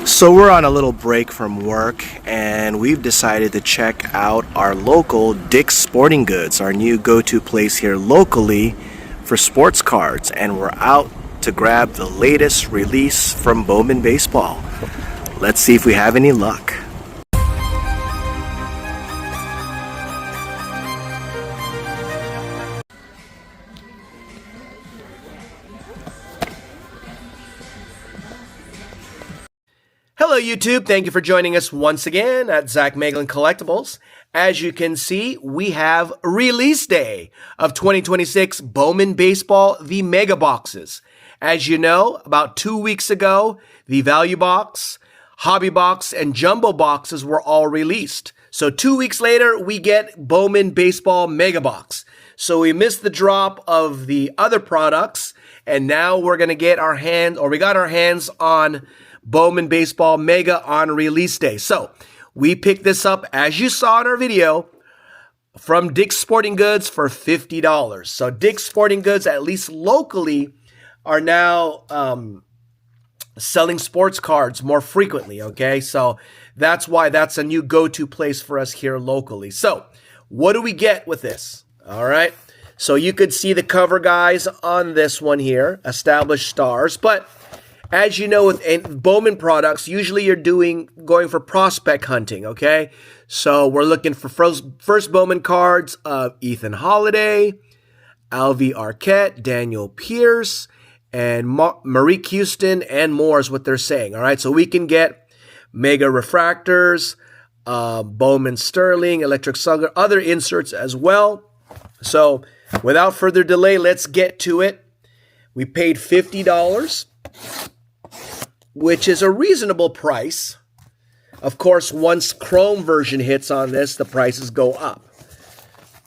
So we're on a little break from work and we've decided to check out our local Dick's Sporting Goods, our new go-to place here locally for sports cards, and we're out to grab the latest release from Bowman Baseball. Let's see if we have any luck. Hello YouTube, thank you for joining us once again at Zach Meglin Collectibles. As you can see, we have release day of 2026 Bowman Baseball the Mega Boxes. As you know, about 2 weeks ago, the Value Box, Hobby Box, and Jumbo Boxes were all released. So 2 weeks later, we get Bowman Baseball Mega Box. So we missed the drop of the other products, and now we're going to get our hands, or we got our hands on Bowman Baseball Mega on release day. So we picked this up, as you saw in our video, from Dick's Sporting Goods for $50. So Dick's Sporting Goods, at least locally, are now selling sports cards more frequently, okay? So that's why that's a new go-to place for us here locally. So what do we get with this? All right. So you could see the cover guys on this one here, established stars, but as you know, with Bowman products, usually you're going for prospect hunting, okay? So we're looking for first Bowman cards of Ethan Holiday, Alvy Arquette, Daniel Pierce, and Marie Houston, and more is what they're saying, all right? So we can get Mega Refractors, Bowman Sterling, Electric Slugger, other inserts as well. So without further delay, let's get to it. We paid $50. Which is a reasonable price. Of course, once Chrome version hits on this, the prices go up.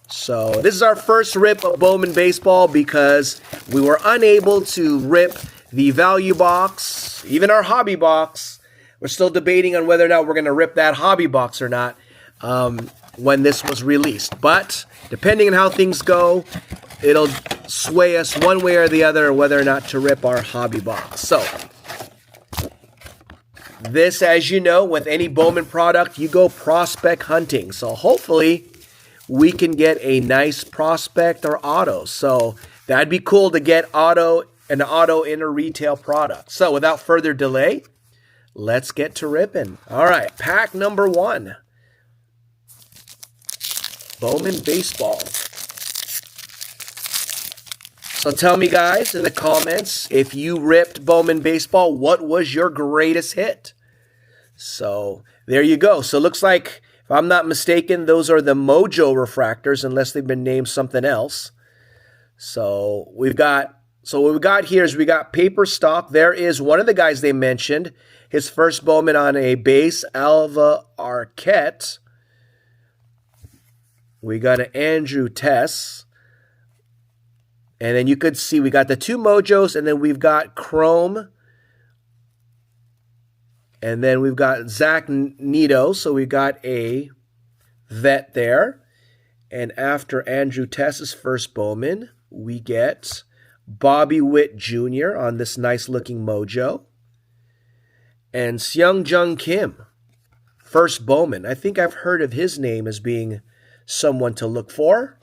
So this is our first rip of Bowman Baseball because we were unable to rip the Value Box, even our Hobby Box. We're still debating on whether or not we're going to rip that Hobby Box or not when this was released. But depending on how things go, it'll sway us one way or the other whether or not to rip our Hobby Box. So this, as you know, with any Bowman product, you go prospect hunting. So hopefully we can get a nice prospect or auto. So that'd be cool to get an auto in a retail product. So without further delay, let's get to ripping. All right, pack number 1. Bowman Baseball. So tell me, guys, in the comments, if you ripped Bowman Baseball, what was your greatest hit? So there you go. So it looks like, if I'm not mistaken, those are the MOJO refractors, unless they've been named something else. So what we got here is we got paper stock. There is one of the guys they mentioned, his first Bowman on a base, Alva Arquette. We got an Andrew Tess. And then you could see we got the 2 Mojos, and then we've got Chrome. And then we've got Zach Nito, so we got a vet there. And after Andrew Tess's first Bowman, we get Bobby Witt Jr. on this nice-looking Mojo. And Seung Jung Kim, first Bowman. I think I've heard of his name as being someone to look for.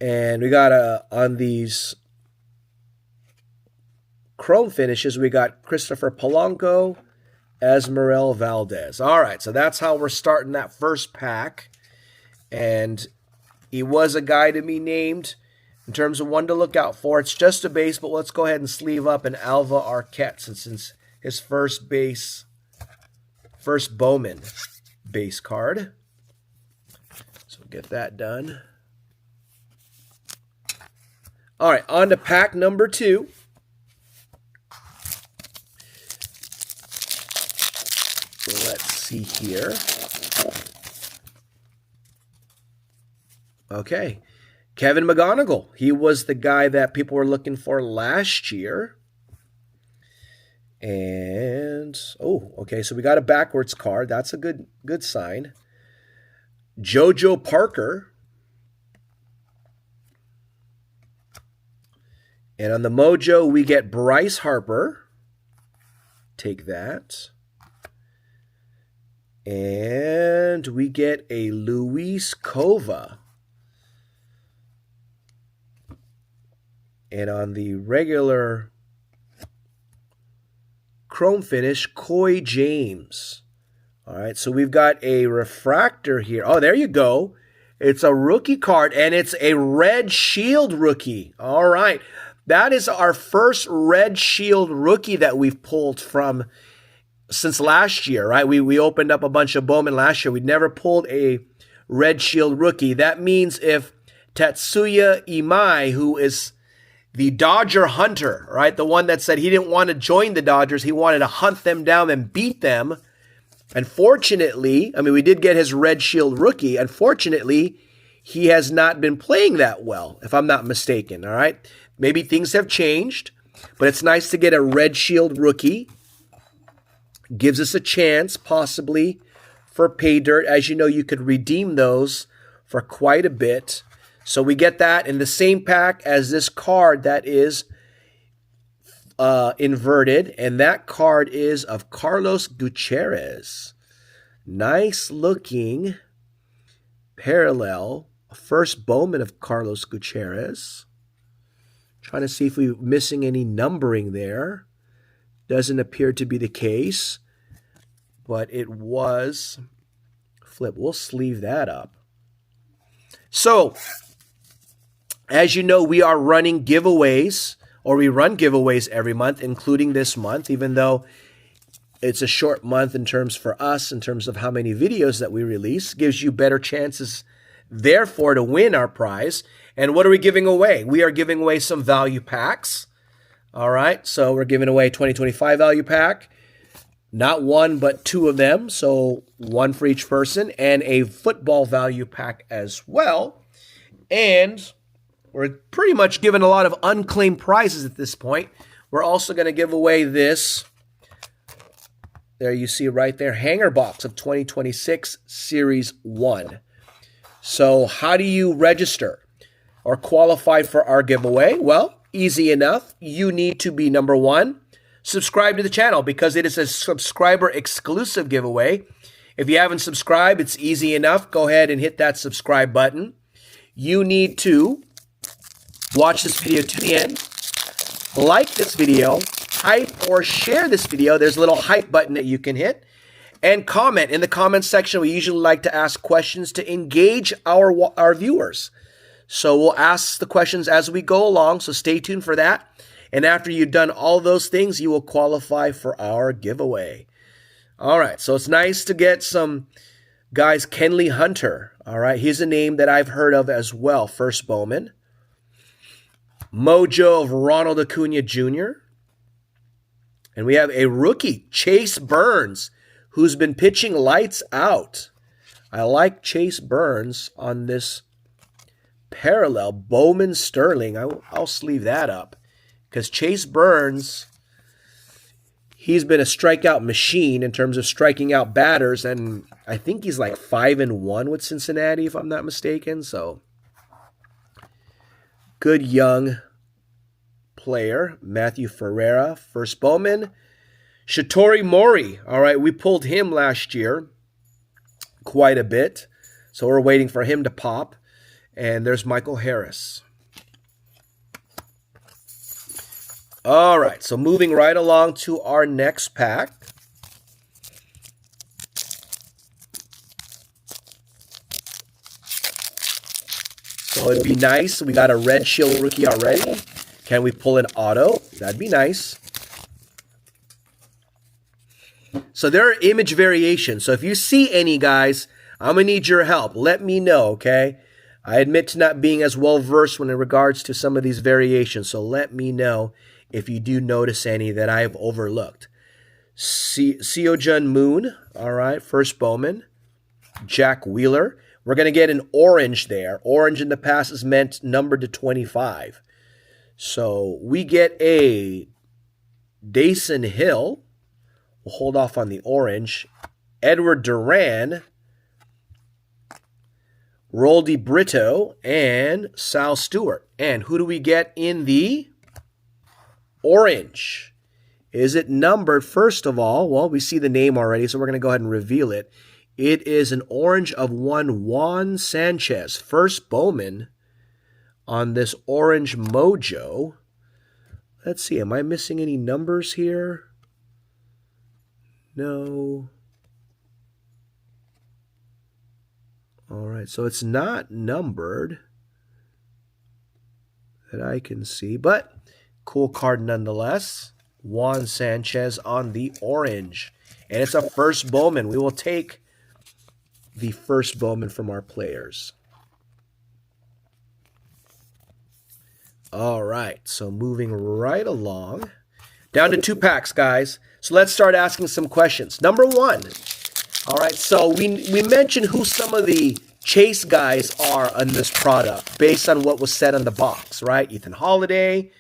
And we got on these Chrome finishes, we got Christopher Polanco, Esmerel Valdez. All right, so that's how we're starting that first pack. And he was a guy to be named in terms of one to look out for. It's just a base, but let's go ahead and sleeve up an Alva Arquette since his first Bowman base card. So get that done. All right, on to pack number 2. So let's see here. Okay, Kevin McGonigal. He was the guy that people were looking for last year. And, okay, so we got a backwards card. That's a good sign. JoJo Parker. And on the Mojo, we get Bryce Harper. Take that. And we get a Luis Cova. And on the regular chrome finish, Coy James. All right, so we've got a refractor here. Oh, there you go. It's a rookie card, and it's a Red Shield rookie. All right, that is our first Red Shield rookie that we've pulled from since last year, right? We opened up a bunch of Bowman last year. We'd never pulled a Red Shield rookie. That means if Tatsuya Imai, who is the Dodger hunter, right? The one that said he didn't want to join the Dodgers. He wanted to hunt them down and beat them. Unfortunately, I mean, we did get his Red Shield rookie. Unfortunately, he has not been playing that well, if I'm not mistaken, all right? Maybe things have changed, but it's nice to get a Red Shield rookie. Gives us a chance, possibly, for pay dirt. As you know, you could redeem those for quite a bit. So we get that in the same pack as this card that is inverted, and that card is of Carlos Gutierrez. Nice looking parallel. First Bowman of Carlos Gutierrez. Trying to see if we're missing any numbering there. Doesn't appear to be the case, but it was flip. We'll sleeve that up. So, as you know, we are running giveaways, or we run giveaways every month, including this month, even though it's a short month in terms for us, in terms of how many videos that we release. Gives you better chances, therefore, to win our prize. And what are we giving away? We are giving away some value packs. All right, so we're giving away a 2025 value pack. Not one, but two of them. So one for each person, and a football value pack as well. And we're pretty much giving a lot of unclaimed prizes at this point. We're also going to give away this. There you see right there, hanger box of 2026 Series 1. So how do you register or qualify for our giveaway? Well, easy enough. You need to be, number one, subscribe to the channel because it is a subscriber exclusive giveaway. If you haven't subscribed, it's easy enough. Go ahead and hit that subscribe button. You need to watch this video to the end, like this video, hype or share this video. There's a little hype button that you can hit, and comment. In the comment section, we usually like to ask questions to engage our viewers. So we'll ask the questions as we go along, so stay tuned for that. And after you've done all those things, you will qualify for our giveaway. All right, so it's nice to get some guys. Kenley Hunter, all right, he's a name that I've heard of as well, first Bowman. MOJO of Ronald Acuna Jr. And we have a rookie, Chase Burns, who's been pitching lights out. I like Chase Burns on this parallel. Bowman Sterling, I'll sleeve that up. Because Chase Burns, he's been a strikeout machine in terms of striking out batters, and I think he's like 5-1 with Cincinnati, if I'm not mistaken. So, good young player. Matthew Ferreira, first Bowman. Shitori Mori, all right, we pulled him last year quite a bit, so we're waiting for him to pop. And there's Michael Harris. All right, so moving right along to our next pack. So it'd be nice. We got a Red Shield rookie already. Can we pull an auto? That'd be nice. So there are image variations. So if you see any, guys, I'm going to need your help. Let me know, okay? I admit to not being as well-versed when in regards to some of these variations, so let me know if you do notice any that I've overlooked. Seojun Moon, all right, first Bowman. Jack Wheeler. We're going to get an orange there. Orange in the past is meant numbered to 25. So we get a Dason Hill. We'll hold off on the orange. Edward Duran. Roldy Brito, and Sal Stewart. And who do we get in the orange? Is it numbered, first of all? Well, we see the name already, so we're going to go ahead and reveal it. It is an orange of one Juan Sanchez, first Bowman on this orange MOJO. Let's see, am I missing any numbers here? No. All right, so it's not numbered that I can see, but cool card nonetheless. Juan Sanchez on the orange. And it's a first Bowman. We will take the first Bowman from our players. All right, so moving right along. Down to 2 packs, guys. So let's start asking some questions. Number 1. All right, so we mentioned who some of the chase guys are on this product based on what was said on the box, right? Ethan Holiday,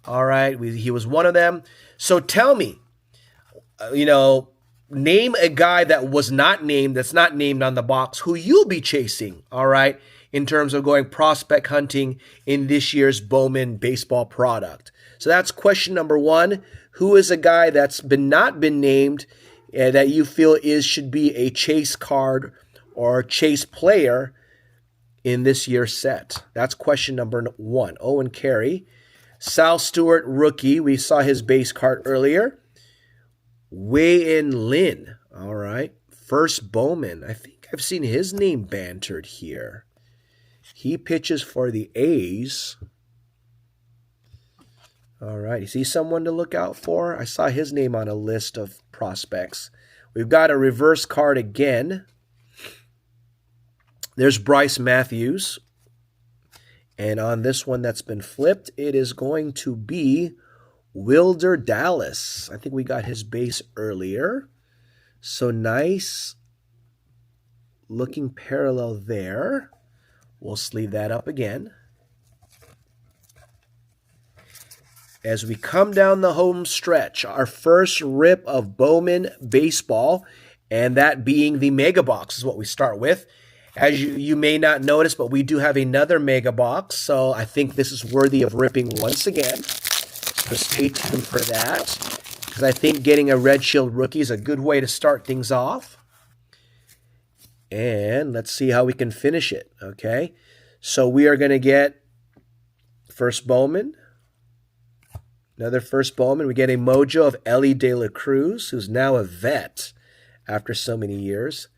all right, he was one of them. So tell me, name a guy that was not named, that's not named on the box, who you'll be chasing, all right, in terms of going prospect hunting in this year's Bowman baseball product. So that's question number 1. Who is a guy that's not been named that you feel should be a chase card or chase player in this year's set? That's question number 1. Owen Carey. Sal Stewart, rookie. We saw his base card earlier. Wei-In Lin. All right. First Bowman. I think I've seen his name bantered here. He pitches for the A's. All right. Is he someone to look out for? I saw his name on a list of prospects. We've got a reverse card again. There's Bryce Matthews. And on this one that's been flipped, it is going to be Wilder Dallas. I think we got his base earlier. So nice looking parallel there. We'll sleeve that up again. As we come down the home stretch, our first rip of Bowman Baseball, and that being the Mega Box is what we start with. As you may not notice, but we do have another Mega Box, so I think this is worthy of ripping once again. So stay tuned for that, because I think getting a Red Shield rookie is a good way to start things off. And let's see how we can finish it, okay? So we are going to get first Bowman. Another first Bowman. We get a MOJO of Ellie De La Cruz, who's now a vet after so many years.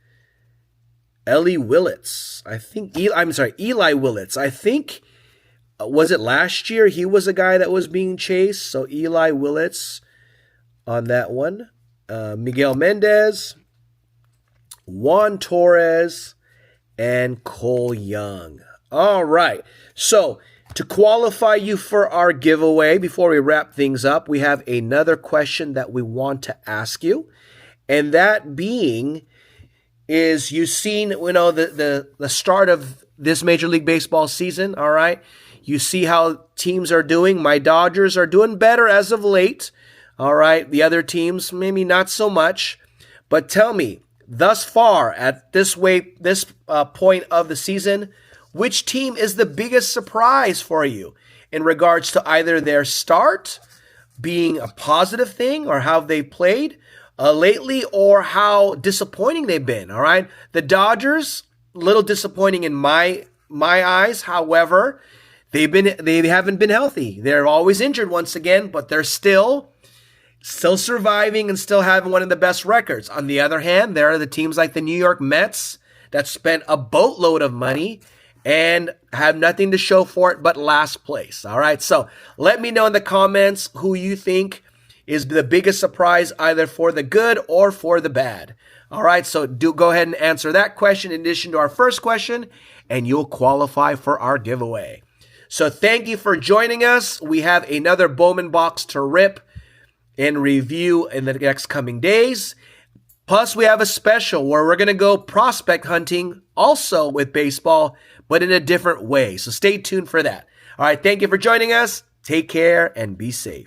Eli Willits. Eli Willits. I think, was it last year? He was a guy that was being chased. So Eli Willits on that one. Miguel Mendez, Juan Torres, and Cole Young. All right. So to qualify you for our giveaway, before we wrap things up, we have another question that we want to ask you. And that being, is you've seen, the start of this Major League Baseball season, all right? You see how teams are doing. My Dodgers are doing better as of late, all right? The other teams, maybe not so much. But tell me, thus far, at this point of the season, which team is the biggest surprise for you in regards to either their start being a positive thing or how they played lately, or how disappointing they've been? All right, the Dodgers, a little disappointing in my eyes. However, they haven't been healthy. They're always injured once again, but they're still surviving and still having one of the best records. On the other hand, there are the teams like the New York Mets that spent a boatload of money and have nothing to show for it but last place. All right, so let me know in the comments who you think is the biggest surprise, either for the good or for the bad. All right, so go ahead and answer that question in addition to our first question, and you'll qualify for our giveaway. So thank you for joining us. We have another Bowman box to rip and review in the next coming days. Plus, we have a special where we're going to go prospect hunting also with baseball, but in a different way. So stay tuned for that. All right, thank you for joining us. Take care and be safe.